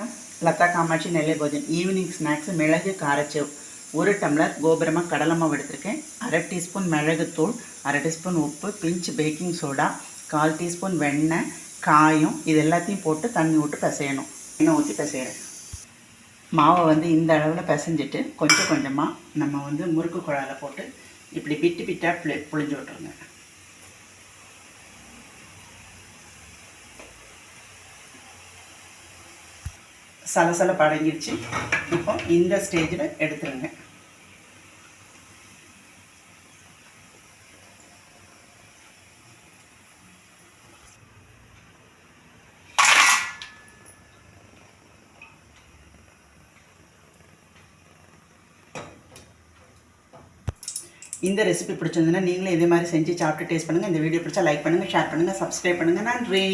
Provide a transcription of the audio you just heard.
வணக்கம். லதா காமாட்சி நெல்லை Bhojan evening snacks மிளகு karasev 1 tumbler கோபுரமாக கடலை மாவு எடுத்திருக்கேன். 1/2 டீஸ்பூன் மிளகுத்தூள், 1/2 டீஸ்பூன் உப்பு, பிஞ்ச் பேக்கிங் சோடா, 1/4 டீஸ்பூன் வெண்ணெய், காயம் இது எல்லாத்தையும் போட்டு தண்ணி விட்டு பிசையணும். எண்ணெய் ஊற்றி பிசைகிறேன். மாவை இந்த அளவில் பிசைஞ்சிட்டு கொஞ்சம் கொஞ்சமாக நம்ம முறுக்கு குழாயில் போட்டு இப்படி பிட்டு பிட்டாக புழிஞ்சு விட்டுருங்க. சலசல படங்கிடுச்சு. இப்போ இந்த ஸ்டேஜில் எடுத்துருங்க. இந்த ரெசிபி பிடிச்சிருந்ததுன்னா நீங்களும் இதே மாதிரி செஞ்சு சாப்பிட்டு டேஸ்ட் பண்ணுங்கள். இந்த வீடியோ பிடிச்சா லைக் பண்ணுங்கள், ஷேர் பண்ணுங்கள், சப்ஸ்கிரைப் பண்ணுங்கள். நன்றி.